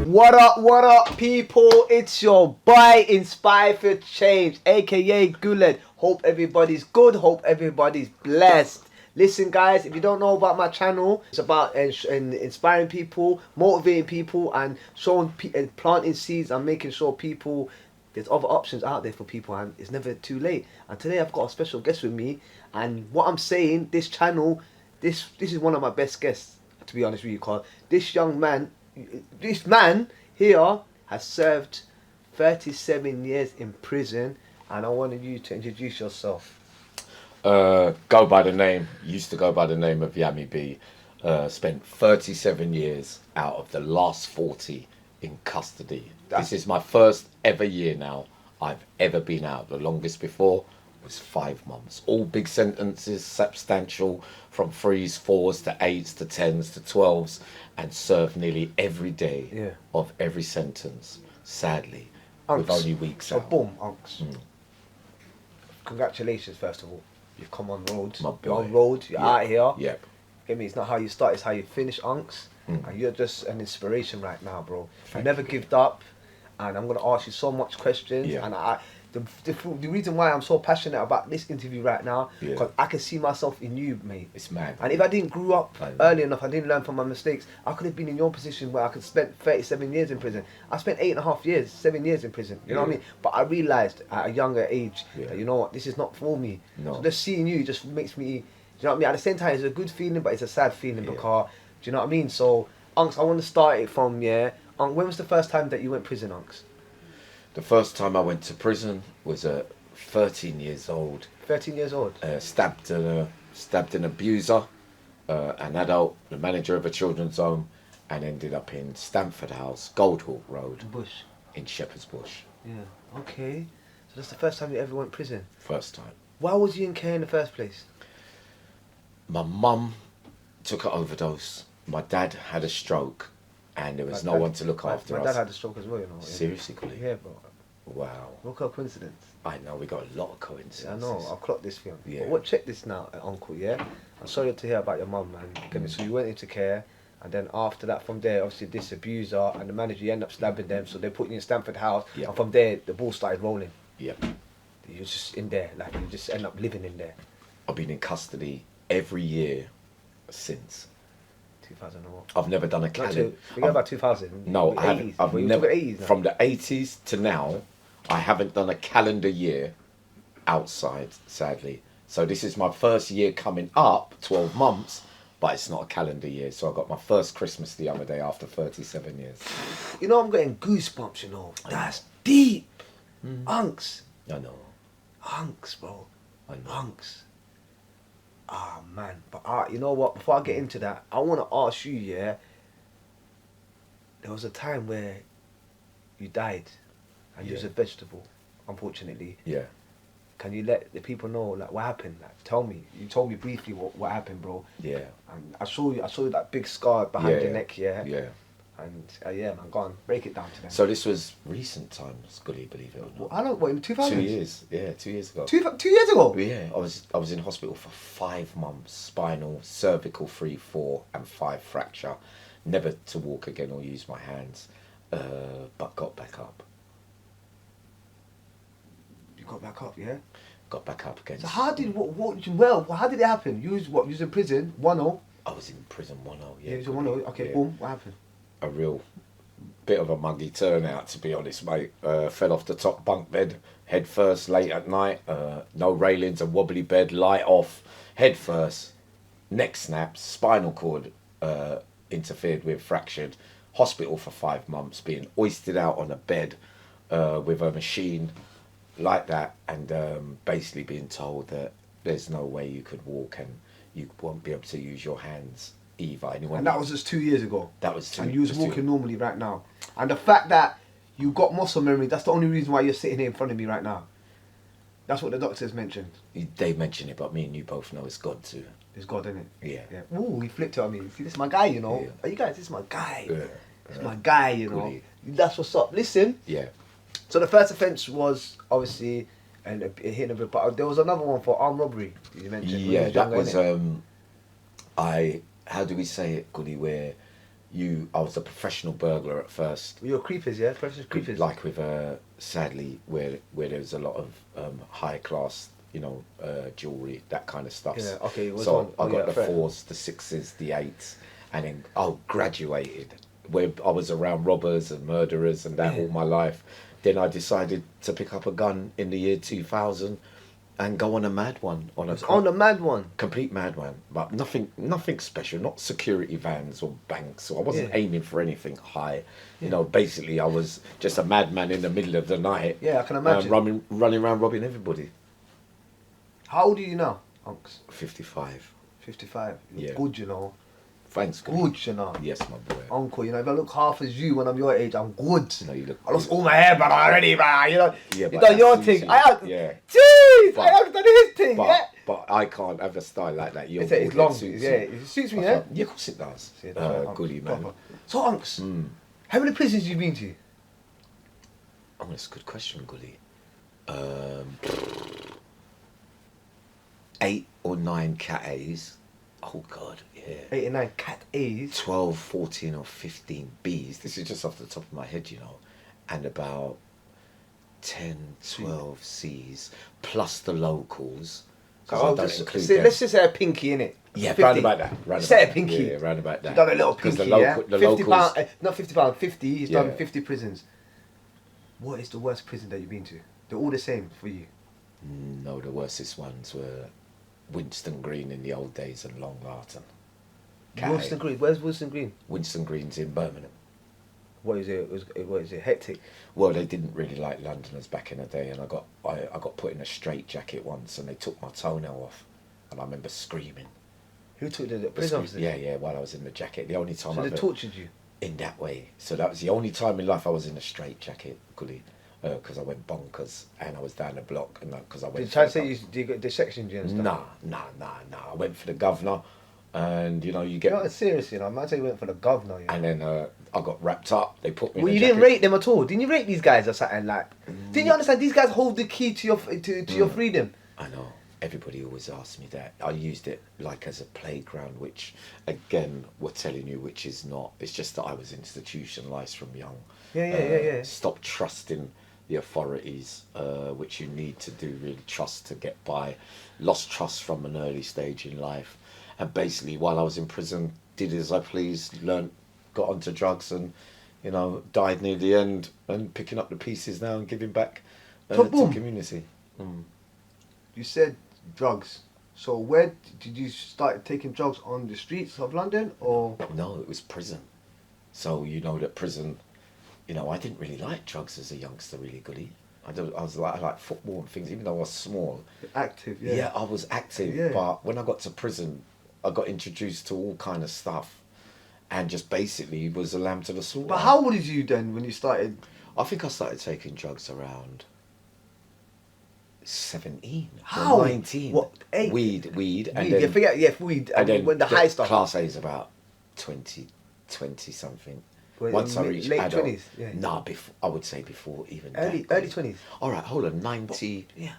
What up, people? It's your boy, Inspired for Change, aka Guled. Hope everybody's good, hope everybody's blessed. Listen, guys, if you don't know about my channel, it's about inspiring people, motivating people, and showing and planting seeds and making sure people, there's other options out there for people, and it's never too late. And today I've got a special guest with me, and what I'm saying, this channel, this is one of my best guests, to be honest with you, Carl. This man here has served 37 years in prison, and I wanted you to introduce yourself. Used to go by the name of Yammy B. Spent 37 years out of the last 40 in custody. This is my first ever year now I've ever been out. The longest before was 5 months. All big sentences, substantial, from 3s, 4s to 8s to 10s to 12s, and served nearly every day of every sentence, sadly, with only weeks out. Boom, Unks. Congratulations, first of all. You've come on road. My boy. You're on road, you're out here. Yep. Get me, it's not how you start, it's how you finish, Unks. And you're just an inspiration right now, bro. You never gave up, and I'm going to ask you so much questions. And the reason why I'm so passionate about this interview right now, because I can see myself in you, mate. It's mad. And if I didn't grow up early enough, I didn't learn from my mistakes, I could have been in your position where I could spend 37 years in prison. I spent 8.5 years, 7 years in prison, you know what I mean? But I realised at a younger age that, you know what, this is not for me. No. So just seeing you just makes me, you know what I mean? At the same time, it's a good feeling, but it's a sad feeling because, do you know what I mean? So, Unks, I want to start it from, when was the first time that you went prison, Unks? The first time I went to prison was at 13 years old. 13 years old? Stabbed an abuser, an adult, the manager of a children's home, and ended up in Stamford House, Goldhawk Road. Bush. In Shepherd's Bush. Yeah, okay. So that's the first time you ever went prison? First time. Why was you in care in the first place? My mum took an overdose. My dad had a stroke, and there was no one to look after us. My dad had a stroke as well, you know. Seriously, Colin? Yeah, bro. Wow. What kind of coincidence? I know, we got a lot of coincidences. Yeah, I know, I'll clock this film. Yeah. But what, check this now, Uncle, yeah? I'm sorry to hear about your mum, man. So you went into care, and then after that, from there, obviously this abuser and the manager, you end up stabbing them, so they put you in Stamford House, and from there, the ball started rolling. Yep. You were just in there, like you just end up living in there. I've been in custody every year since. 2000 or what? I've never done a calendar. Forget about 2000. No, I haven't. I've never. 80s now. From the 80s to now, I haven't done a calendar year outside, sadly. So this is my first year coming up, 12 months, but it's not a calendar year. So I got my first Christmas the other day after 37 years. You know, I'm getting goosebumps, you know. That's deep. Unks. I know. Unks, bro. I know. Unks. Ah, man. But you know what? Before I get into that, I want to ask you, there was a time where you died and you was a vegetable, unfortunately. Yeah. Can you let the people know, like, what happened? Like, tell me. You told me briefly what happened, bro. Yeah. And I saw you that big scar behind your neck, Yeah. And man, go on, break it down to them. So this was recent times, Goody, believe it or not. I don't. What, in 2000? 2 years. Yeah, 2 years ago. 2 years ago. Yeah, I was in hospital for 5 months. Spinal, cervical 3, 4, and 5 fracture. Never to walk again or use my hands, but got back up. You got back up, yeah. Got back up again. So how did how did it happen? You was in prison 1-0. I was in prison 1-0. Yeah, you was in 1-0. Okay, yeah. Boom. What happened? A real bit of a muggy turnout, to be honest, mate. Fell off the top bunk bed head first late at night. No railings, a wobbly bed, light off, head first, neck snaps, spinal cord interfered with, fractured. Hospital for 5 months, being hoisted out on a bed with a machine like that, and basically being told that there's no way you could walk and you won't be able to use your hands either. And that was just 2 years ago. That was 2 And you was walking normally right now. And the fact that you got muscle memory, that's the only reason why you're sitting here in front of me right now. That's what the doctors mentioned. They mention it, but me and you both know it's God too. It's God, isn't it? Yeah. Ooh, he flipped it on me. See, this is my guy, you know. Yeah. You guys, this is my guy. Yeah. This is my guy, you know. Goody. That's what's up. Listen. Yeah. So the first offence was obviously hitting a but there was another one for armed robbery. You mentioned. Yeah, that was I how do we say it, Goody, where I was a professional burglar at first. You're creepers, yeah? Precious creepers. Like with, sadly, where there's a lot of high class, jewellery, that kind of stuff. Yeah, okay. So I got the fair. 4s, the 6s, the 8s, and then graduated, where I was around robbers and murderers and that all my life. Then I decided to pick up a gun in the year 2000 and go on a mad one. On a mad one? Complete mad one. But nothing special, not security vans or banks. So I wasn't aiming for anything high. Basically I was just a madman in the middle of the night. Yeah, I can imagine. Running around robbing everybody. How old are you now, Unks? 55. 55. You're Yeah. good, you know. Thanks, Good, you know. Yes, my boy. Uncle, if I look half as you when I'm your age, I'm good. No, you look I lost all my hair, brother, already, man. Yeah, You but done your that thing. suits you. Yeah. Jeez, But- I have done his thing, But, yeah. but I can't have a style like that. You're It's good, long, it suits yeah. you. It suits me, I yeah. thought, yeah, of course it does. Yeah, that's right, Unks, Goody, man. proper. So, Unks, how many prisons you been to? Oh, that's a good question, Goody. 8 or 9 cat A's. Oh, God, yeah. 8 and 9 cat A's. 12, 14 or 15 B's. This is just off the top of my head, And about 10, 12 C's, plus the locals. Because I don't include them. Let's just say a pinky, innit? Yeah, 50. round about that. Round Say about a pinky. Yeah, round about that. You've done a little 'Cause pinky, the £50, locals, not £50, 50. He's done Yeah. 50 prisons. What is the worst prison that you've been to? They're all the same for you. No, the worstest ones were Winston Green in the old days and Long Larton. Wilson Green. Where's Wilson Green? Winston Green's in Birmingham. What is it? What is it? Hectic. Well, they didn't really like Londoners back in the day, and I got put in a straitjacket once, and they took my toenail off, and I remember screaming. Who took the prison officers? Yeah, while I was in the jacket. The only time So I they tortured you. in that way. So that was the only time in life I was in a straitjacket, Goody, because I went bonkers, and I was down the block, and because I went. Did you try to say you got dissectioned you and stuff? Nah. I went for the governor, and you get. You're not serious, I might say you went for the governor. And then I got wrapped up. They put me. Well, in you a didn't jacket. rate them at all. Didn't you rate these guys or something like? Didn't you understand? These guys hold the key to your freedom. I know. Everybody always asks me that. I used it like as a playground, which, again, we're telling you, which is not. It's just that I was institutionalised from young. Yeah. Stop trusting the authorities, which you need to do. Really trust to get by. Lost trust from an early stage in life, and basically, while I was in prison, did as I pleased. Got onto drugs, and died near the end, and picking up the pieces now and giving back to the community. You said drugs. So where did you start taking drugs, on the streets of London or? No, it was prison. So that prison, I didn't really like drugs as a youngster, really, Goody. I like football and things, even though I was small. Active, yeah. Yeah, I was active, Yeah. but when I got to prison, I got introduced to all kind of stuff, and just basically was a lamb to the slaughter. But how old is you then when you started? I think I started taking drugs around 17. How? Or 19. What? 8? Weed, and Weed, then weed. and then when the high stuff. Class A is about 20 something. Well, Once I reached late adult, 20s, yeah. Nah, I would say before even Early that. 20s. All right, hold on. 90. Yeah.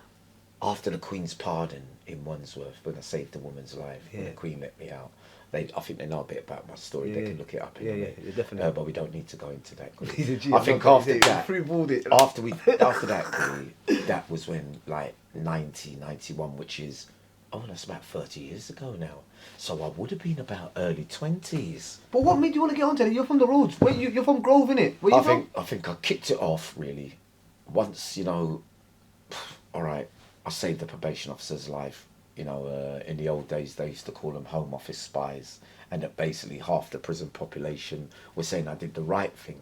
After the Queen's pardon in Wandsworth, when I saved the woman's life, when the Yeah. Queen let me out. I think they know a bit about my story. They Yeah. can look it up. Yeah, Anyway. definitely. But we don't need to go into that. He's a G, I I'm think not- after he's that, free-balled it. after that, that was when 1991, which is that's about 30 years ago now. So I would have been about early 20s. But what made you want to get onto that? You're from the roads. Where you're from Grove, innit? Where you from? I think I kicked it off really. Once all right, I saved the probation officer's life. In the old days, they used to call them Home Office spies, and that basically half the prison population were saying I did the right thing,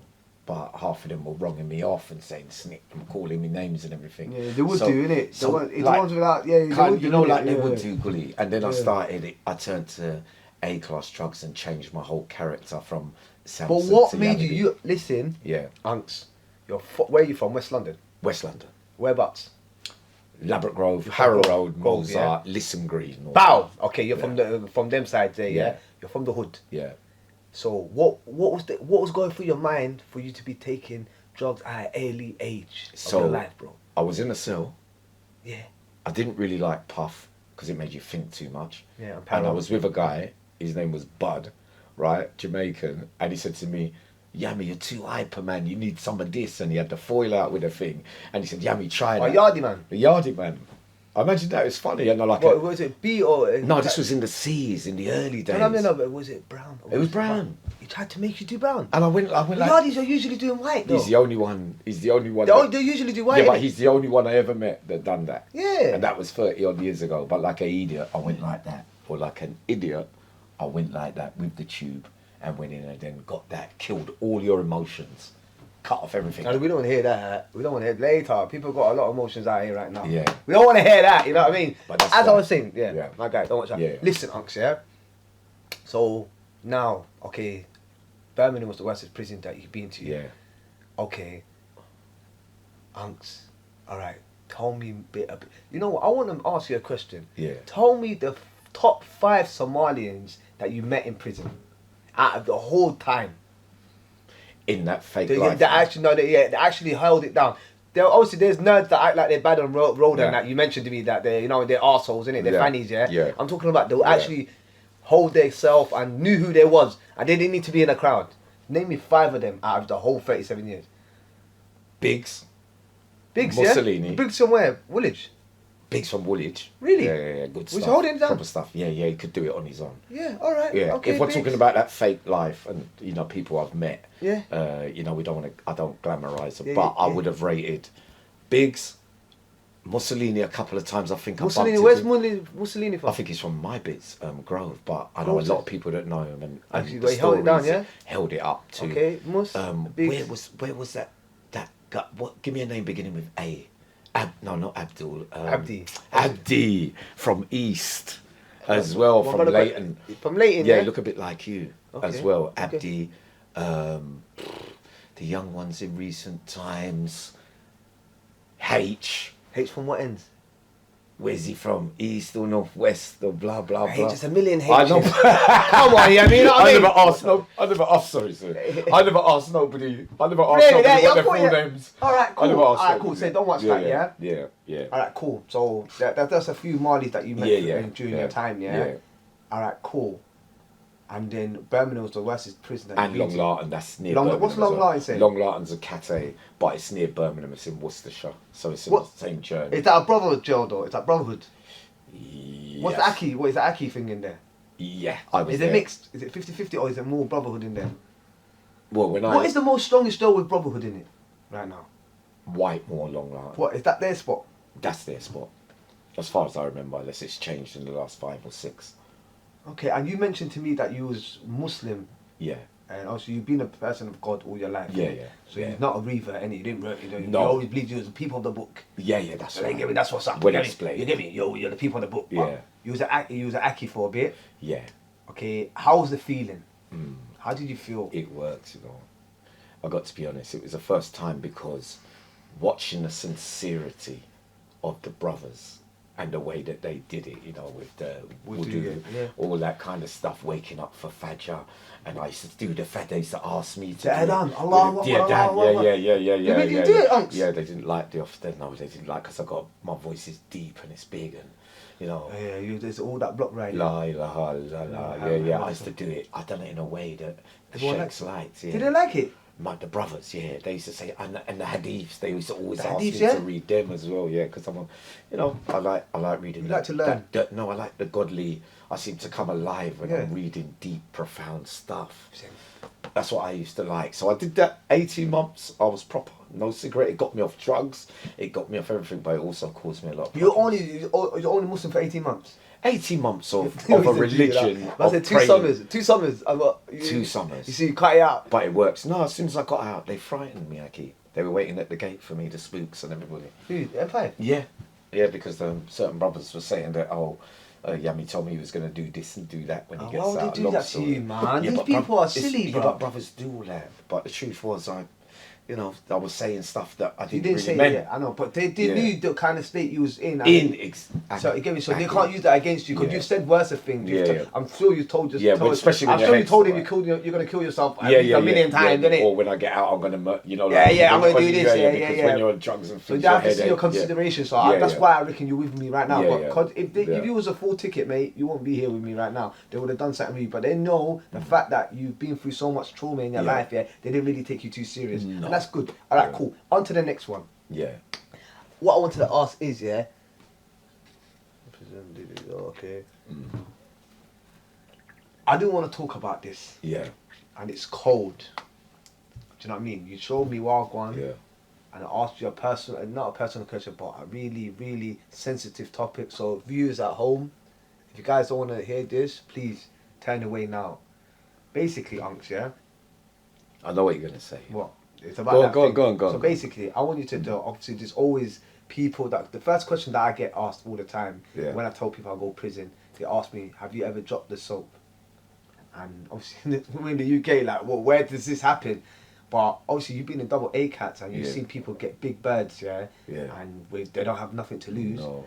but half of them were wronging me off and saying snip and calling me names and everything. Yeah, they would do, innit? So, the ones without, yeah, they would do, like innit? they Yeah, would yeah. do, Gully. And then I turned to A-class drugs and changed my whole character from Samson But what to made Yammy B. you listen? Yeah, Unks, where are you from? West London. West London. Whereabouts? Labrador Grove, You're from Harrow Grove, Road, Grove, Mozart, Listen Green. all Bow. that. Okay, you're from them sides there, yeah? Yeah. You're from the hood. Yeah. So what was going through your mind for you to be taking drugs at an early age of your life, bro? I was in a cell. Yeah. I didn't really like puff because it made you think too much. Yeah, And I was with a guy His name was Bud, right? Jamaican. And he said to me, Yammy, you're too hyper, man. You need some of this. And he had the foil out with a thing. And he said, Yammy, try that. A Yardie man. The Yardie man. I imagine that was funny. And I like What was it? B or no, this was in the seas in the early days. No, but was it brown? It was brown. He tried to make you do brown. And I went like, Yardies are usually doing white though. He's the only one. They usually do white. Yeah, but he's the only one I ever met that done that. Yeah. And that was 30 odd years ago. But like an idiot, I went like that. Or like an idiot, I went like that with the tube and went in and then got that, killed all your emotions, cut off everything. No, we don't want to hear that. We don't want to hear it later. People got a lot of emotions out here right now. Yeah. We don't want to hear that, you know what I mean? But that's as why. I was saying, yeah, my guy, don't watch that. Yeah. Listen, Unks, yeah? So, now, okay, Birmingham was the worst prison that you've been to. Yeah. Okay. Unks, alright, tell me a bit. You know what, I want to ask you a question. Yeah. Tell me the top 5 Somalians that you met in prison out of the whole time. In that fake They life. they actually held it down. Obviously, there's nerds that act like they're bad on road and that you mentioned to me that they're, they're arseholes, innit? They're fannies, Yeah. I'm talking about they'll actually hold themselves and knew who they was and they didn't need to be in a crowd. Name me 5 of them out of the whole 37 years. Biggs. Biggs, Mussolini. yeah? Biggs from where? Woolwich? Biggs from Woolwich. Really? Yeah, good stuff. Was he holding it down? Proper stuff. Yeah, he could do it on his own. Yeah, alright. Yeah, Okay, if we're Biggs. talking about that fake life and people I've met, Yeah. we don't want to. I don't glamorise them, Yeah, but yeah, I yeah. would have rated Biggs, Mussolini a couple of times. I think Mussolini, I where's bumped into him. Mussolini from? I think he's from my bits, Grove, but I know a Grove, lot of people that know him and Actually, the but he held it down, stories yeah? held it up to. Okay, Biggs. Where was that guy? What? Give me a name beginning with A. No, not Abdul. Abdi from East as well, What from about Leighton. From Leighton, Yeah, yeah? look a bit like you as Okay, well. okay. Abdi, the young ones in recent times. H. H from what ends? Where's he from? East or northwest or blah blah blah. H, just a million H's. I know. Come on, yeah, you know what I I mean? never asked no. I never asked. Sorry, sir. I never asked nobody. I never asked Really? nobody Yeah, what their I thought full you- names. Alright, I never cool. asked Alright, nobody. cool. So don't watch that, yeah? Yeah. Alright, cool. So that's a few Marlies that you met during your time, yeah? Alright, cool. And then Birmingham was the worst prison that And you've Long been to. Lartin, that's near Long- Birmingham. what's Long as well. Lartin say? Long Lartin's a Cathay, but it's near Birmingham. It's in Worcestershire, so it's in What? the same journey. Is that a brotherhood jail though? Is that brotherhood? Yes. What's the Aki? What is the Aki thing in there? Yeah, I was Is there. it mixed? Is it 50-50 or is it more brotherhood in there? Well, when What is the most strongest jail with brotherhood in it right now? Whitemore, Long Lartin. What is that their spot? That's their spot. As far as I remember, unless it's changed in the last 5 or 6. Okay, and you mentioned to me that you was Muslim, Yeah. and also you've been a person of God all your life. Yeah. So you're not a revert, and you didn't. You No. always believed you was the people of the book. Yeah, that's So right. that's what's up. Well you get me? explained. You get me? You're the people of the book. But Yeah. You was a Aki for a bit. Yeah. Okay, how was the feeling? How did you feel? It worked, I got to be honest, it was the first time because watching the sincerity of the brothers and the way that they did it, with the wudu, yeah. all that kind of stuff, waking up for Fajr, and I used to do the Fajr, they used to ask me to The do it. Adhan, Allah With- Akbar, yeah, Allah Dan, Akbar. yeah. You made you do it, Unks? Yeah, they didn't like the off. No, they didn't like because my voice is deep and it's big and Yeah, there's all that block right. La ilaha illallah. Yeah. I used to do it. I done it in a way that the Everyone sheikhs liked. Yeah. Did they like it? The brothers, yeah, they used to say, and the hadiths, they used to always The ask hadiths, me yeah? to read them as well, yeah, because I like reading. You like to learn? No, I like the godly. I seem to come alive when I'm reading deep, profound stuff. That's what I used to like. So I did that 18 months. I was proper. No cigarette. It got me off drugs. It got me off everything, but it also caused me a lot of problems. You're only Muslim for 18 months. 18 months of a religion. I said 2 praying. summers. 2 summers. I got 2 summers. You see, you cut it out. But it works. No, as soon as I got out, they frightened me, Aki. They were waiting at the gate for me, the spooks and everybody. Who? M5? Yeah. Yeah, because certain brothers were saying that, Yammy told me he was going to do this and do that when he gets out. Why would they do Long that story. to you, man? Yeah, These but people are it's- silly, yeah, bro. but brothers do all that. But the truth was, you know, I was saying stuff that I You didn't didn't really say mean. it, yeah, I know, but they Yeah. knew the kind of state you was in. So again, so they can't use that against you because Yeah. you've said worse of things. Yeah. I'm sure you told Yeah, but especially when I'm your sure you head's told him right. you're gonna kill yourself at least a million times, innit? Or when I get out, I'm gonna, you know, like, I'm gonna when do you- this, because when you're on drugs and So things, you have your to see your headache, consideration. So Yeah, that's yeah. why I reckon you're with me right now. Yeah, But yeah. 'cause if Yeah. you was a full ticket, mate, you won't be here with me right now. They would have done something with you. But they know the fact that you've been through so much trauma in your Yeah. life. Yeah, they didn't really take you too serious, No. and that's good. All right, Yeah. cool. On to the next one. Yeah. What I wanted to ask is, yeah. Okay. I do want to talk about this, Yeah. and it's cold. Do you know what I mean? You showed me Wagwan, Yeah. and I asked you a personal, not a personal question, but a really, really sensitive topic. So viewers at home, if you guys don't want to hear this, please turn away now. Basically, Unks, yeah? I know what you're gonna say. What? It's about Go on, that go on, thing. go on, go on, So go on. basically, I want you to know, obviously, there's always people that, the first question that I get asked all the time, Yeah. when I tell people I go prison, they ask me, have you ever dropped the soap? And obviously, we're in the UK, like, well, where does this happen? But obviously, you've been in double A cats and you've Yeah. seen people get big birds, yeah? Yeah. And they don't have nothing to lose. No.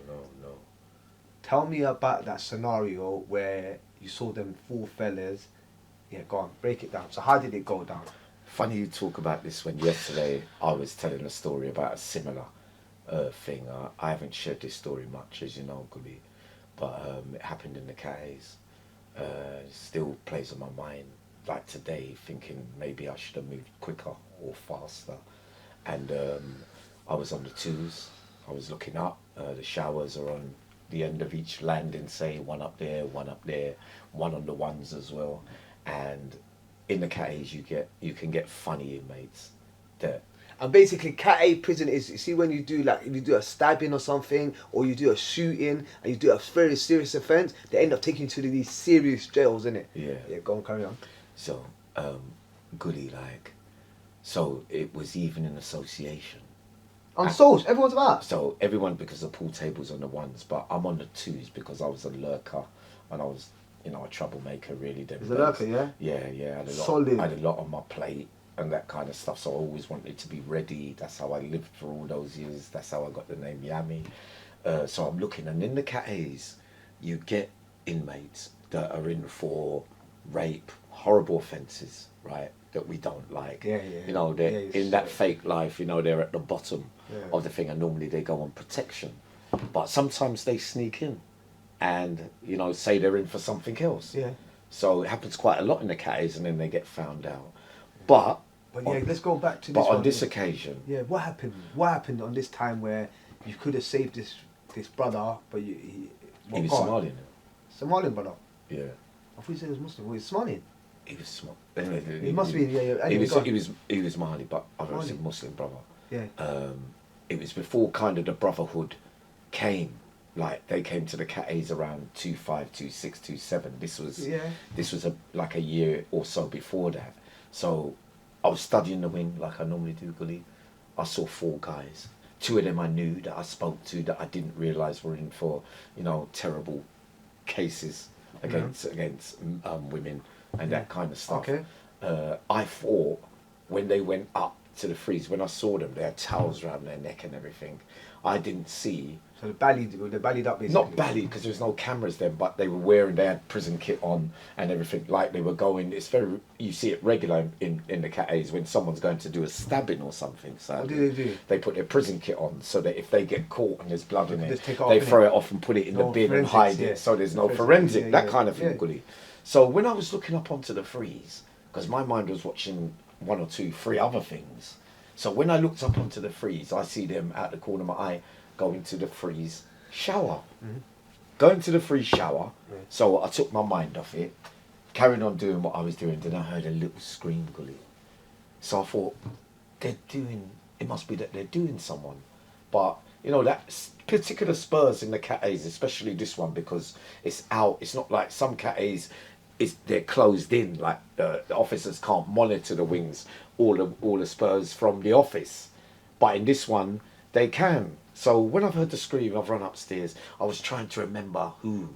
Tell me about that scenario where you saw them four fellas. Yeah, go on, break it down. So how did it go down? Funny you talk about this when yesterday I was telling a story about a similar thing. I haven't shared this story much, as you know, Gully, but it happened in the Cays. Still plays on my mind, like today, thinking maybe I should have moved quicker or faster. And I was on the twos, I was looking up, the showers are on the end of each landing, say one up there, one on the ones as well. And in the Cays you can get funny inmates that And basically, Cat A prison is, you see, when you do like, if you do a stabbing or something, or you do a shooting, and you do a very serious offence, they end up taking you to these serious jails, innit? Yeah. Yeah, go on, carry on. So, Goody, like, so it was even an association. On Souls, everyone's about. So everyone, because the pool table's on the ones, but I'm on the twos because I was a lurker and I was, you know, a troublemaker really. He's a lurker, yeah? Yeah. I had a lot, Solid. I had a lot on my plate and that kind of stuff. So I always wanted to be ready. That's how I lived for all those years. That's how I got the name Yammy. So I'm looking, and in the Cat A's, you get inmates that are in for rape, horrible offences, right? That we don't like. Yeah. You know, they're Yeah, in that fake life, you know, they're at the bottom Yeah. of the thing, and normally they go on protection. But sometimes they sneak in and, you know, say they're in for something else. Yeah. So it happens quite a lot in the Cays, and then they get found out. But yeah, let's go back to this but one. on this occasion, Yeah, what happened? What happened on this time where you could have saved this brother, but he he was God. Somalian. Somalian brother. Yeah. I thought you said he was Muslim. Well, he's Somalian. He was small. Anyway, He must be. Yeah. He Anyway, was go on. he was Mali, but I was a Mali. Muslim brother. Yeah. It was before kind of the brotherhood came. Like they came to the Cat A's around 25, 26, 27. This was like a year or so before that. So I was studying the wing like I normally do, Gully. I saw four guys. Two of them I knew that I spoke to that I didn't realise were in for, you know, terrible cases against women and that kind of stuff. Okay. I thought when they went up to the freeze, when I saw them, they had towels around their neck and everything. I didn't see. So they ballied up basically. Not ballet because there was no cameras then, but they had prison kit on and everything. Like they were going. It's very, you see it regular in the Cat A's when someone's going to do a stabbing or something. So What do they do? They put their prison kit on so that if they get caught and there's blood in it, just take it off, they innit? throw it off and put it in the No bin and forensics, hide yeah. it. So there's no Forensics, forensic, yeah, that yeah, kind of thing, yeah. Goody. So when I was looking up onto the freeze, because my mind was watching one or two, three other things. So when I looked up onto the freeze, I see them out the corner of my eye going to the freeze shower. Mm-hmm. Going to the freeze shower. Yeah. So I took my mind off it, carried on doing what I was doing. Then I heard a little scream, Gully. So I thought, it must be that they're doing someone. But, you know, that particular Spurs in the Cat A's, especially this one, because it's out. It's not like some Cat A's, they're closed in. Like the officers can't monitor the wings, all the Spurs from the office. But in this one, they can. So when I've heard the scream, I've run upstairs. I was trying to remember who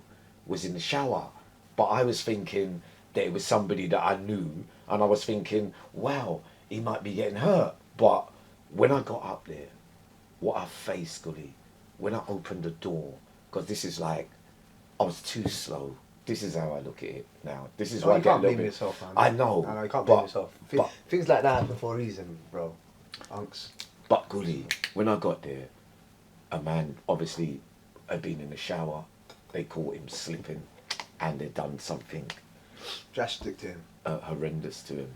was in the shower. But I was thinking that it was somebody that I knew. And I was thinking, wow, he might be getting hurt. But when I got up there, what I faced, Gully, when I opened the door, because this is like, I was too slow. This is how I look at it now. This is No, why I you get a can't little blame bit. yourself, man. I know. No, you can't blame yourself. But, Things like that happen for a reason, bro. Unks. but Gully, when I got there, a man obviously had been in the shower. They caught him slipping, and they'd done something Drastic to him. horrendous to him.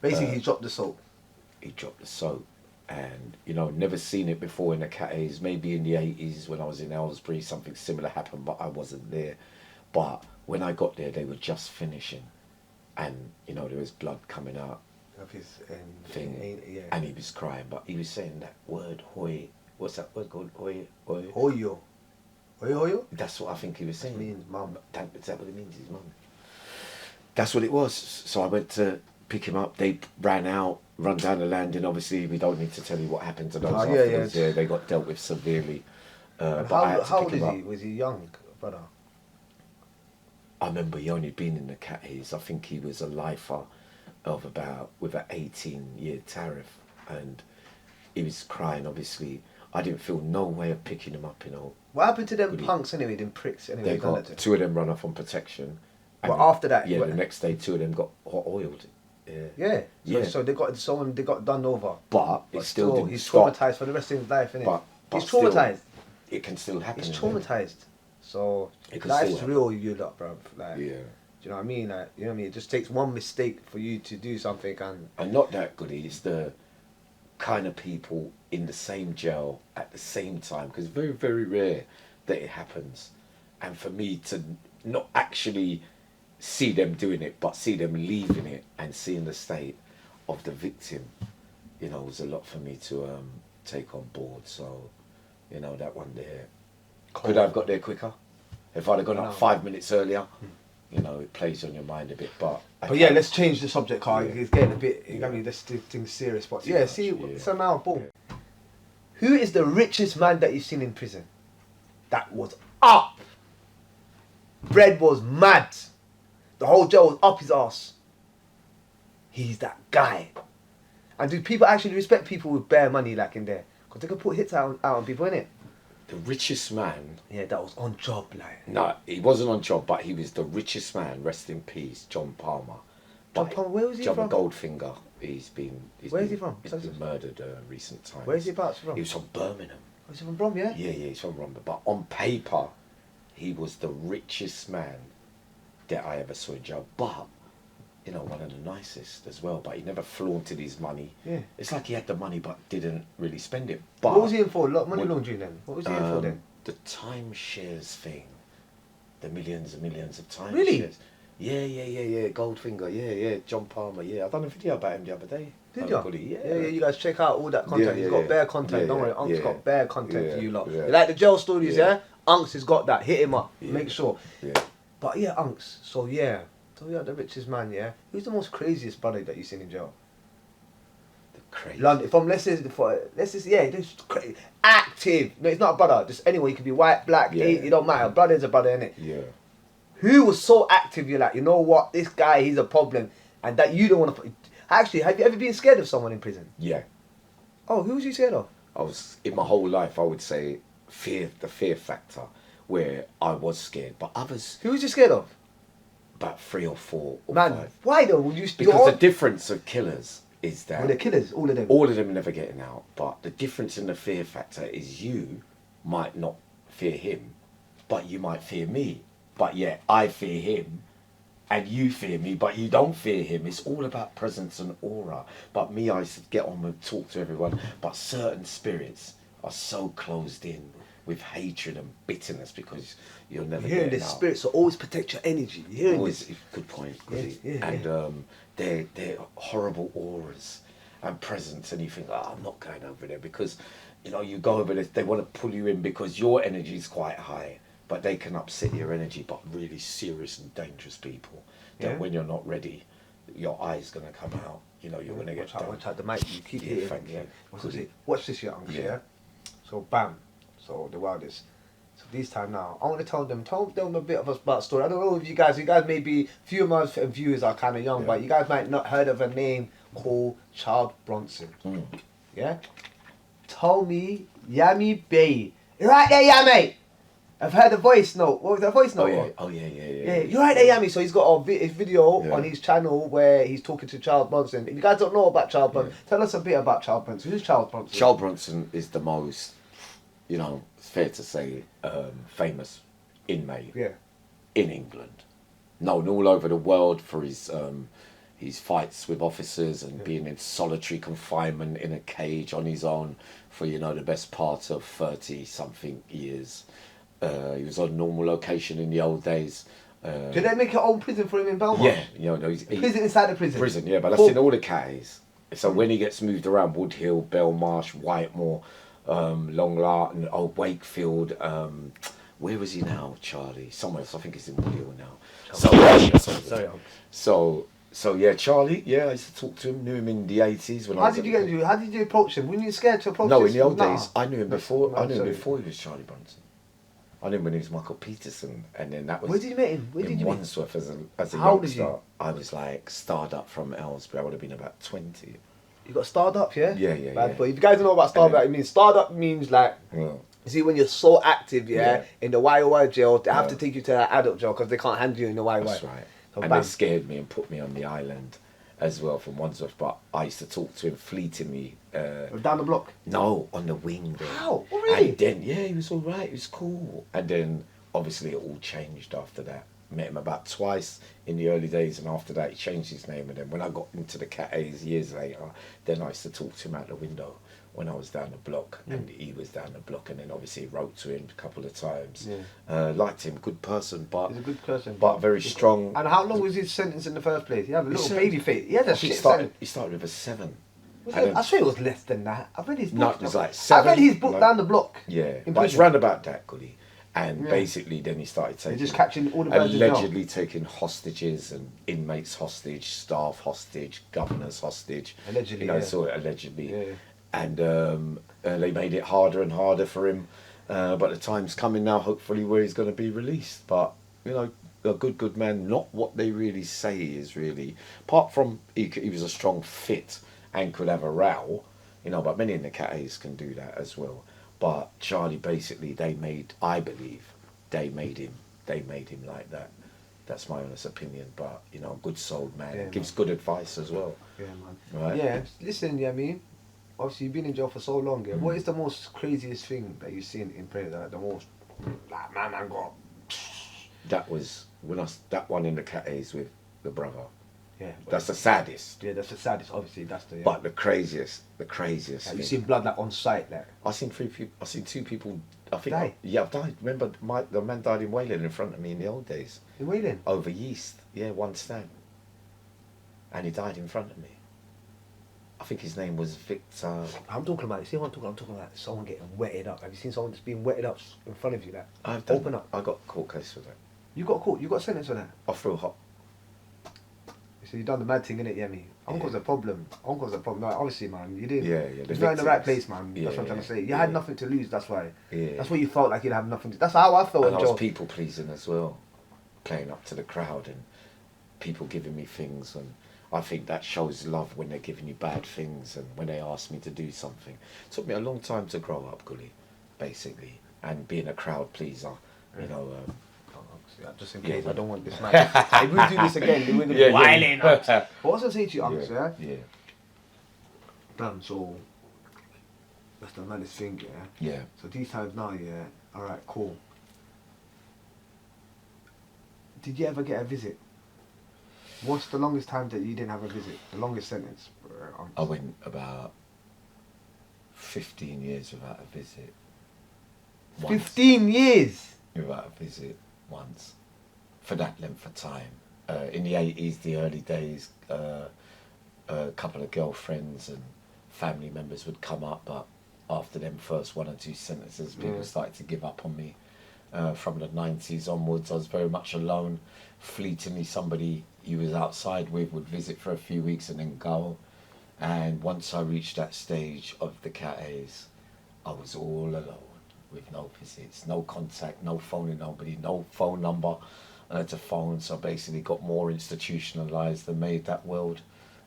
Basically, he dropped the soap. He dropped the soap, and never seen it before in the Cates. Maybe in the 80s when I was in Aylesbury, something similar happened, but I wasn't there. But when I got there, they were just finishing, and there was blood coming out Of his thing, yeah. and he was crying, but he was saying that word hoy. What's that word called? Hoy, hoy. Hoyo. Hoyo? That's what I think he was saying. It means mum. Is that what it means? His mum. That's what it was. So I went to pick him up. They ran down the landing. Obviously, we don't need to tell you what happened to those afterwards. Yeah, they got dealt with severely. But I had to how pick old him is up. he? Was he young, brother? I remember he only been in the Cates. I think he was a lifer of with an 18-year tariff, and he was crying. Obviously, I didn't feel no way of picking him up. What happened to them punks anyway? Them pricks anyway. They got two of them run off on protection. But after that, the next day, two of them got hot oiled. Yeah. So they got done over. But it still didn't he's stop. traumatized for the rest of his life, innit? But he's traumatized. It can still happen. He's traumatized. So It can life's still real, you lot, bruv. Like, Yeah. do you know what I mean? Like, you know what I mean? It just takes one mistake for you to do something, And not that good. It's the kind of people in the same jail at the same time, because it's very, very rare that it happens. And for me to not actually see them doing it, but see them leaving it and seeing the state of the victim, was a lot for me to take on board. So, that one there. Could I have got there quicker? If I'd have gone up 5 minutes earlier, it plays on your mind a bit. But yeah, let's change the subject, Carl. It's getting a bit, I mean, let's do things serious. But yeah, so now, boom. Yeah. Who is the richest man that you've seen in prison? That was up. Bread was mad. The whole jail was up his ass. He's that guy. And do people actually respect people with bare money like in there? Because they could put hits out on people, innit? The richest man. Yeah, that was on job, like. No, he wasn't on job, but he was the richest man. Rest in peace, John Palmer. John Palmer, where was he John from? Goldfinger. Where is he from? He's been murdered recent times. Where is he about from? He was from Birmingham. Was he from Brom, yeah? Yeah, he's from Birmingham. But on paper, he was the richest man that I ever saw in jail. But, one of the nicest as well. But he never flaunted his money. Yeah. It's like he had the money but didn't really spend it. But what was he in for? Money laundering then? What was he in for then? The timeshares thing. The millions and millions of timeshares. Really? Yeah. Goldfinger, yeah. John Palmer, yeah. I done a video about him the other day. Did you? Yeah. You guys check out all that content. He's got bare content. Don't worry, Unk's got bare content for you lot. You like the jail stories, yeah? Unks has got that. Hit him up. Make sure. Yeah. But yeah, Unks. So yeah, the richest man, yeah. Who's the most craziest brother that you've seen in jail? The crazy. London. Just crazy. Active. No, it's not a brother. Just anyway, you can be white, black, it don't matter. Brother's a brother, innit? Yeah. Who was so active? You're like, you know what? This guy, he's a problem, and that you don't want to. Actually, have you ever been scared of someone in prison? Yeah. Oh, who was you scared of? I was in my whole life. I would say the fear factor, where I was scared, but others. Who was you scared of? About 3 or 4 or Man, 5. why though? Because the difference of killers is that they're killers, all of them. All of them are never getting out. But the difference in the fear factor is you might not fear him, but you might fear me. But yet I fear him, and you fear me, but you don't fear him. It's all about presence and aura. But me, I used to get on and talk to everyone. But certain spirits are so closed in with hatred and bitterness because you're never You're hearing getting this out. spirit, so always protect your energy. You're hearing Always, this. good point. Yeah. And they're horrible auras and presence, and you think, I'm not going over there because, you go over there, they want to pull you in because your energy is quite high, but they can upset your energy. But really serious and dangerous people, that when you're not ready, your eye's going to come out. You're going to get done. Watch out the mic. You keep hitting. Thank you. Watch this, your uncle. Yeah. So bam. So the wildest. So this time now, I want to tell them a bit of about a story. I don't know if you guys maybe few of my viewers are kind of young, but you guys might not heard of a name called Charles Bronson. yeah, told me Yammy B. You right there, Yammy? I've heard the voice note. What was that voice note? Yeah, you right there, Yammy? So he's got a video on his channel where he's talking to Charles Bronson. If you guys don't know about Charles Bronson, tell us a bit about Charles Bronson. Who's Charles Bronson? Charles Bronson is the most, you know, it's fair to say, famous inmate in England. Known all over the world for his fights with officers and being in solitary confinement in a cage on his own for, you know, the best part of 30-something years. He was on normal location in the old days. Did they make an old prison for him in Belmont? Yeah, you know, prison inside the prison. Prison, yeah, but that's in all the cays. So when he gets moved around, Wood Hill, Belmarsh, Whitemoor, Long Larton, Old Wakefield, where was he now, Charlie? Somewhere else, I think he's in Wood Hill now. So yeah, Charlie, yeah, I used to talk to him, knew him in the 80s. How did you approach him? Were you scared to approach him? No, in the old days, I knew him before. I knew him before he was Charlie Bronson. I knew him when he was Michael Peterson, and then that was. Where did you meet him? Where did you meet him? Wandsworth as a How old youngster. are you? I was like starred up from Aylesbury. I would have been about 20. You got starred up, yeah? Yeah. Bad boy. If you guys don't know about starred up, it means starred up means like. Yeah. You see, when you're so active, in the YOY jail, they have to take you to an adult jail because they can't handle you in the YOY. That's right. So and they scared me and put me on the island as well from Wandsworth. But I used to talk to him fleetingly. Down the block? No, on the wing there. How? Oh, really? And then, yeah, he was all right. He was cool. And then, obviously, it all changed after that. Met him about twice in the early days, and after that, he changed his name. And then when I got into the Cat A's years later, then I used to talk to him out the window when I was down the block, and he was down the block. And then obviously wrote to him a couple of times. Liked him, good person, but he's a good person, but very strong. And how long was his sentence in the first place? He had a little baby face. He had a shit sentence. He started with a 7. I swear it was less than that. I've read his book. No, it was like 7. I read his book Down the Block. Yeah, but it's round about that, Goody. And basically, then he started taking, just catching all the birds allegedly taking hostages and inmates hostage, staff hostage, governors hostage. Allegedly, you know, sort of allegedly. Yeah. And they made it harder and harder for him. But the time's coming now, hopefully, where he's going to be released. But you know, a good man. Not what they really say he is really. Apart from he was a strong fit and could have a row, you know. But many in the Cat A's can do that as well. But Charlie, basically, I believe, they made him like that. That's my honest opinion. But, you know, good souled man. Gives good advice as well. Yeah, man. Right? Yeah, listen, Yammy, obviously you've been in jail for so long. Yeah. What is the most craziest thing that you've seen in prison? Like, the most, like, man, got... That was, that one in the Cat A's with the brother. Yeah, that's the saddest. Yeah, that's the saddest. Obviously, that's the. But the craziest. Have you seen blood like on sight, like? I've seen 3 people. I've seen 2 people. I think. Die? I've died. Remember, the man died in Wayland in front of me in the old days. In Wayland? Over yeast. Yeah, one stag. And he died in front of me. I think his name was Victor. I'm talking about. See what I'm talking about? Someone getting wetted up. Have you seen someone just being wetted up in front of you? Like, open up. I got a court case for that. You got caught. You got sentenced for that. I threw hot. So you done the mad thing, innit, Yammy? Uncle's a problem. Uncle's a problem. No, obviously, man, you didn't. Yeah. You're not in the right place, man. That's what I'm trying to say. You had nothing to lose. That's why. Yeah. That's what you felt like you'd have nothing to. That's how I felt. And I was people pleasing as well, playing up to the crowd and people giving me things, and I think that shows love when they're giving you bad things and when they ask me to do something. It took me a long time to grow up, Gully, basically, and being a crowd pleaser, you know. Just in case, I don't want this man. If we do this again, we're going to be wilding up. But what's I say to you, Uncle, yeah? Damn, so that's the maddest thing, yeah? So these times now, alright, cool. Did you ever get a visit? What's the longest time that you didn't have a visit? The longest sentence? I went about 15 years without a visit. 15 years? Without a visit. Once, for that length of time. In the 80s, the early days, a couple of girlfriends and family members would come up, but after them first 1 or 2 sentences, people started to give up on me. From the 90s onwards, I was very much alone. Fleetingly, somebody you was outside with would visit for a few weeks and then go. And once I reached that stage of the Cat A's, I was all alone. With no visits, no contact, no phoning nobody, no phone number to phone. So basically got more institutionalised and made that world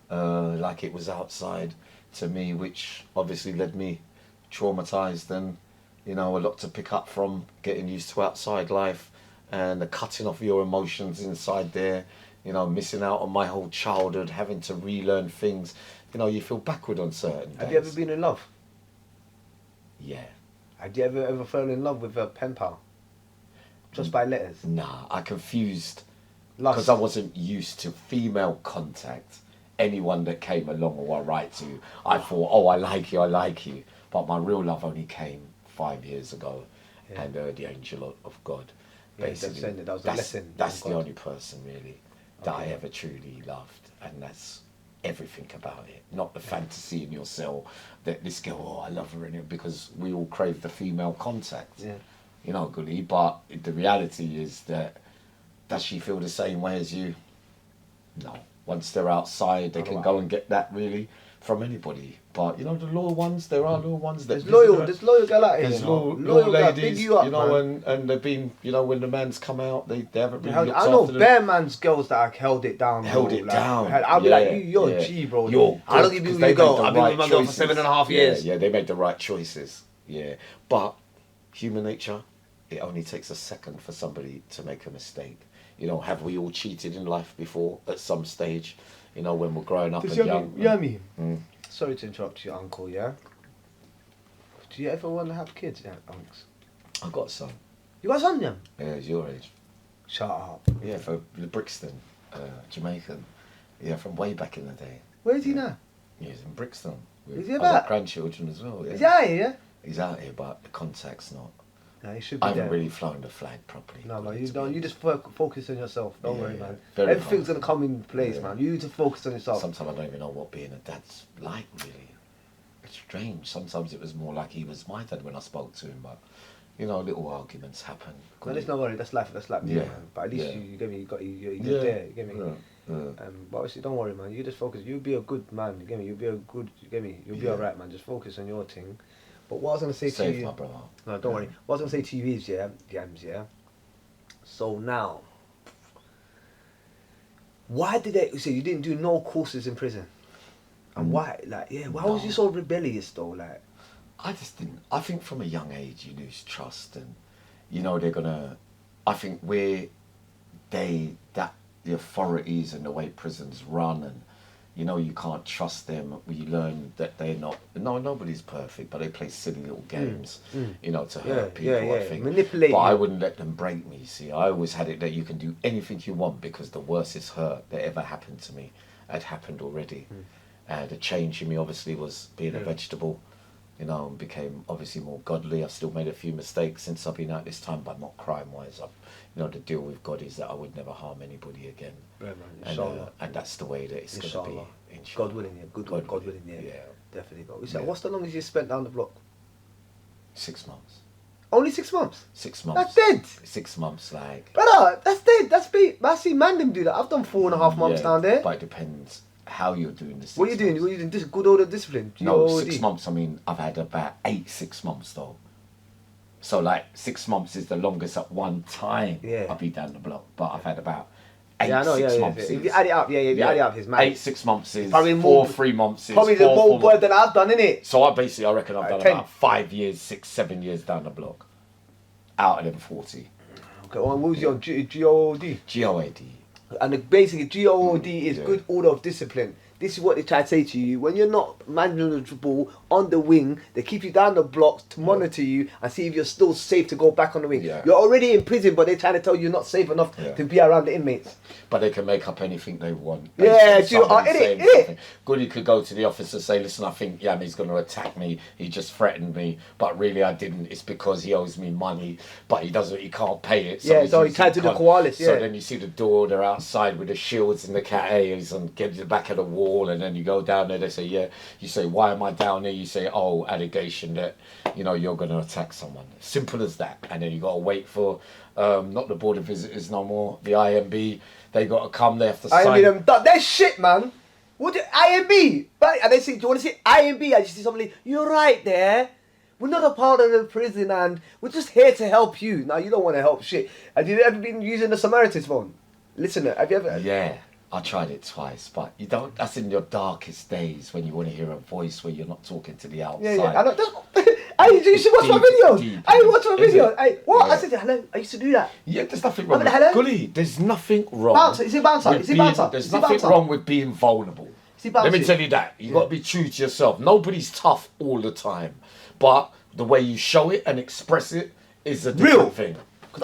like it was outside to me, which obviously led me traumatized, and you know, a lot to pick up from getting used to outside life and the cutting off your emotions inside there, you know, missing out on my whole childhood, having to relearn things. You know, you feel backward on certain days. Have you ever been in love? Yeah. Have you ever fallen in love with a pen pal? Just by letters? Nah, I confused Lust. because I wasn't used to female contact. Anyone that came along or I write to, I thought, oh, I like you, I like you. But my real love only came 5 years ago, Yeah. and the angel of God. Yeah, Basically, that was a lesson That's from the God. only person really that I Okay. ever truly loved, and that's everything about it. Not the fantasy in your cell that this girl, oh, I love her in it, because we all crave the female contact. Yeah. You know, Gully. But the reality is that, does she feel the same way as you? No. Once they're outside, they can go and get that really from anybody. But you know, the loyal ones, there are loyal ones that There's loyal girl out here. there's You know? loyal girl, ladies, big you up, you know, man. and they've been, you know, when the man's come out, they haven't really looked I know after them. bare man's girls that have held it down. Held bro. it Like, down. I'll be like, Yeah, you're yeah. a G, bro. You're I don't good, give you 'cause a they go. made the I've been with right my girl for choices. 7.5 years. Yeah, they made the right choices. Yeah, but human nature, it only takes a second for somebody to make a mistake. You know, have we all cheated in life before at some stage? You know, when we're growing up and young. Yammy. Mm. Sorry to interrupt you, uncle. Yeah. Do you ever want to have kids, yeah, unks? I got some. You got some, yeah? Yeah, it's your age. Shut up. Yeah, for Brixton, Jamaican. Yeah, from way back in the day. Where is he now? Yeah, he's in Brixton. Is he I've about? got grandchildren as well. Yeah. Is he out here? Yeah. He's out here, but the contact's not. No, he should be I haven't there. really flown the flag properly. No, man, you to don't. be You just focus on yourself. Don't Yeah, worry, yeah. man. Very Everything's hard. gonna come in place, Yeah. man. You need to focus on yourself. Sometimes I don't even know what being a dad's like, really. It's strange. Sometimes it was more like he was my dad when I spoke to him, but, you know, little arguments happen. No, let's not worry. That's life. That's like me, Yeah, man. But at least yeah. you get me. You got you're Yeah, there. You get me. yeah. But obviously, don't worry, man. You just focus. You'll be a good man. You get me. You'll be a good. You get me. You'll be Yeah. alright, man. Just focus on your thing. But what I was gonna say to Save you. my brother. No, don't worry. What I was gonna say to you is, yeah, Jams, yeah. So now, why did they? So you didn't do no courses in prison, and why? Like, yeah, why was you so rebellious though? Like, I just didn't. I think from a young age you lose trust, and you know they're gonna. I think the authorities and the way prisons run, and you know you can't trust them. You learn that they're not. No, nobody's perfect, but they play silly little games, you know, to hurt people. I think manipulate. But you. I wouldn't let them break me. See, I always had it that you can do anything you want, because the worstest hurt that ever happened to me had happened already. And the change in me obviously was being a vegetable, you know, and became obviously more godly. I've still made a few mistakes since I've been out this time, but not crime-wise. You know, the deal with God is that I would never harm anybody again. Yeah, man, And that's the way that it's going to Inshallah. be. Inshallah. God willing, yeah. God willing, yeah. Yeah. Definitely go. Yeah. What's the longest you spent down the block? 6 months. Only 6 months. 6 months. That's dead. 6 months, like. Brother, that's dead. That's beat. I see man them do that. I've done 4.5 months down there. But it depends how you're doing the 6 What are you doing? months. What are you doing? This good order discipline. No, GOD. 6 months. I mean, I've had about 6 months though. So like 6 months is the longest at one time. Yeah. I'll be down the block, but I've had about 8 Yeah, I know. 6 Yeah, months. If you add it up, if you add it up, his man. 8 6 months is Probably 4 more- 3 months is Probably the 4 more 4 work than I've done, innit? So I reckon I've done 10. about 5 years, 6 7 years down the block, out of them 40. Okay, well, what was your GOD? GOAD. And basically, GOD is Yeah. good order of discipline. This is what they try to say to you. When you're not manageable on the wing, they keep you down the blocks to monitor you and see if you're still safe to go back on the wing. Yeah. You're already in prison, but they're trying to tell you you're not safe enough Yeah. to be around the inmates. But they can make up anything they want. Yeah, based on somebody innit, saying innit? something. Goody could go to the officer and say, listen, I think Yammy's going to attack me. He just threatened me. But really I didn't. It's because he owes me money. But he can't pay it. Yeah, he's so he using tried to do con- koalas, So yeah. then you see the door, they're outside with the shields and the cat A's and get to the back of the wall. And then you go down there, they say, yeah. You say, why am I down there? You say, oh, allegation that, you know, you're going to attack someone. Simple as that. And then you got to wait for, not the Board of Visitors no more, the IMB. They got to come, they have to sign. They're shit, man. What do IMB? Right? And they say, do you want to see IMB? I just see somebody, you're right there. We're not a part of the prison and we're just here to help you. Now, you don't want to help shit. Have you ever been using the Samaritan's phone? Listener, have you ever? Yeah. I tried it twice, but you don't. That's in your darkest days when you want to hear a voice where you're not talking to the outside. Yeah. I know. Hey, you should watch my videos. Hey, watch my videos. Hey, what? Yeah. I said, hello. I used to do that. Yeah, there's nothing wrong. Hello? Gully, there's nothing wrong. Bouncer. Is it bouncer? with Is it being- bouncer? There's Is it nothing bouncer? wrong with being vulnerable. Is he Let me bouncy? tell you that. You got to be true to yourself. Nobody's tough all the time, but the way you show it and express it is a different Real. thing.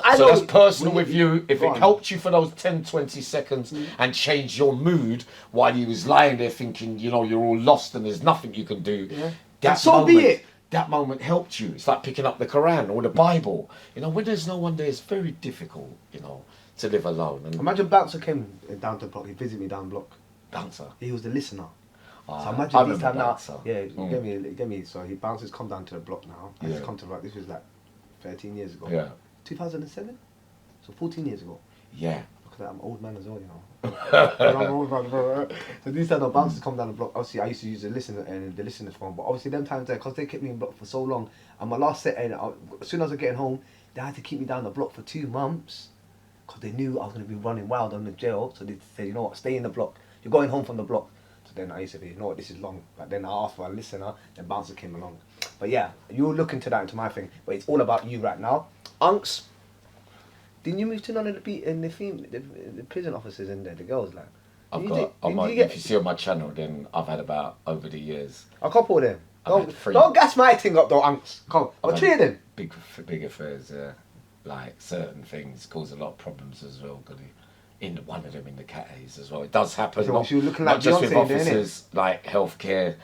I So know that's personal when with you. If Go it on. helped you for those 10, 20 seconds and changed your mood while you was lying there thinking, you know, you're all lost and there's nothing you can do, Yeah. that So be moment, it. that moment helped you. It's like picking up the Quran or the Bible. You know, when there's no one there, it's very difficult, you know, to live alone. And Imagine Bouncer came down to the block. He visited me down the block. Bouncer. He was the listener. So I imagine this remember time now. Bouncer. Yeah, Mm. get me. So he bounces come down to the block now. Yeah. He's come to the block. This was like 13 years ago. Yeah. 2007. So 14 years ago. Yeah. Look at that, I'm an old man as well, you know. So these time, bouncers come down the block. Obviously, I used to use the listener's phone, but obviously, them times there, because they kept me in block for so long, and my last set, and as soon as I was getting home, they had to keep me down the block for 2 months, because they knew I was going to be running wild on the jail. So they said, you know what, stay in the block. You're going home from the block. So then I used to be, you know what, this is long. But then I asked for a listener, then bouncer came along. But yeah, you'll look into that, into my thing. But it's all about you right now. Unks. Didn't you move to none of the prison officers in there, the girls like? I've Did got, you on my, get if you see on my channel, then I've had about, over the years, a couple of them? I've had 3. Don't gas my thing up though, Unks. Come, I've or 3 of them. Big affairs, yeah. Like certain things cause a lot of problems as well. In one of them in the cat A's as well. It does happen. So not, she was looking not like just with Beyonce there, innit? officers, like healthcare,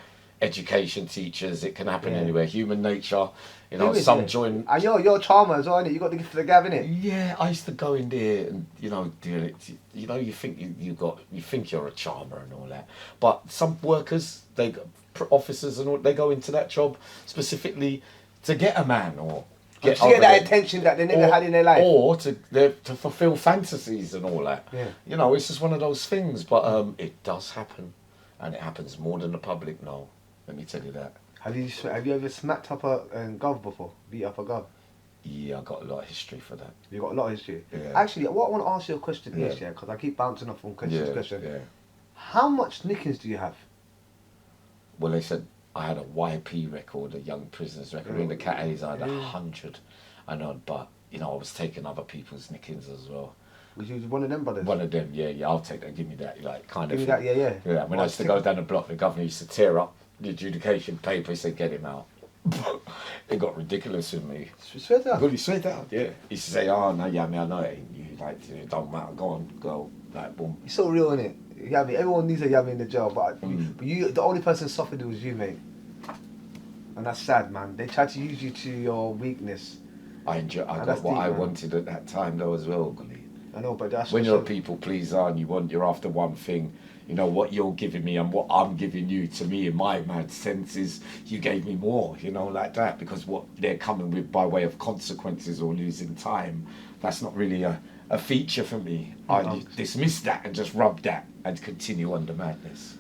education teachers. It can happen Yeah. anywhere. Human nature. You know, Who is some it? join. And you're a charmer as well, innit? You got the gift for the gab, innit? Yeah, I used to go in there and do it. You know, you think you think you're a charmer and all that, but some workers, officers and all, they go into that job specifically to get a man or To over get that them. attention that they never had in their life. Or to fulfill fantasies and all that. Yeah. You know, it's just one of those things. But it does happen, and it happens more than the public know. Let me tell you that. Have you ever smacked up a gov before? Beat up a gov? Yeah, I got a lot of history for that. You got a lot of history. Yeah. Actually, what I want to ask you a question is, Yeah. because I keep bouncing off on question to question. Yeah. How much nickings do you have? Well, they said I had a YP record, a young prisoners record. In the Cat A's, I had 100. I know, but I was taking other people's nickings as well. Was you one of them brothers? One of them, yeah. I'll take that. Give me that, like kind Give of. me that, thing. yeah. Yeah, when I used to go down the block, the governor used to tear up the adjudication paper. He said, "Get him out." It got ridiculous with me. Swear to God. Really straight down. Yeah. He used to say, "Oh no, Yammy, I know it ain't you. Like, it don't matter. Go on, go." Like, boom. It's so real, innit? Yammy. Everyone needs a Yammy in the jail, but Mm. you, the only person suffered was you, mate. And that's sad, man. They tried to use you to your weakness. I And got that's what deep, I man. wanted at that time though as well, Gully. I know, but that's When what's you're a so- people pleaser and you're after one thing, you know what you're giving me and what I'm giving you, to me in my mad sense is you gave me more, like that, because what they're coming with by way of consequences or losing time, that's not really a feature for me. I dismiss that and just rub that and continue on the madness.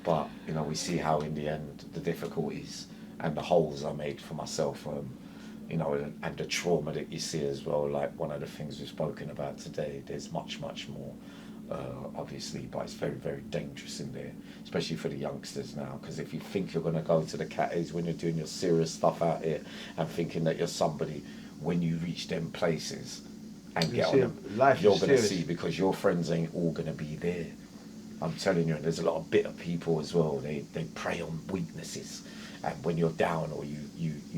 But we see how in the end the difficulties and the holes I made for myself, and the trauma that you see as well, like one of the things we've spoken about today. There's much more, obviously, but it's very, very dangerous in there, especially for the youngsters now, because if you think you're going to go to the Cat A's when you're doing your serious stuff out here and thinking that you're somebody, when you reach them places and get on them, you're going to see, because your friends ain't all going to be there. I'm telling you, and there's a lot of bitter people as well. They prey on weaknesses, and when you're down or you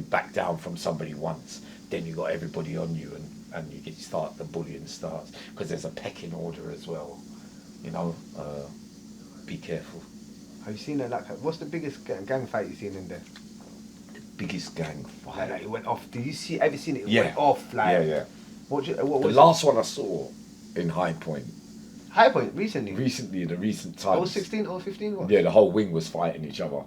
back down from somebody once, then you got everybody on you, and you start the bullying starts, because there's a pecking order as well. Be careful. Have you seen that? Like, what's the biggest gang fight you've seen in there? Biggest gang fight. Like, it went off. Did you ever seen it? It Yeah. went off. Like, Yeah. What The was last one I saw in High Point it? High Point recently? recently, in the recent times. 16 or 15? What? Yeah, the whole wing was fighting each other.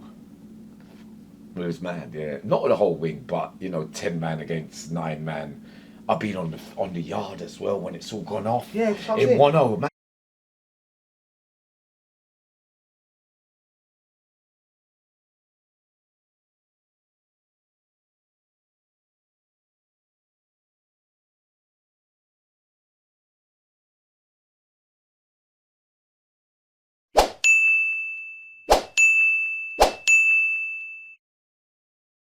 It was mad, yeah. Not the whole wing, but 10 man against 9 man. I've been on the yard as well when it's all gone off. Yeah, that's what I'm in saying. 1-0, man.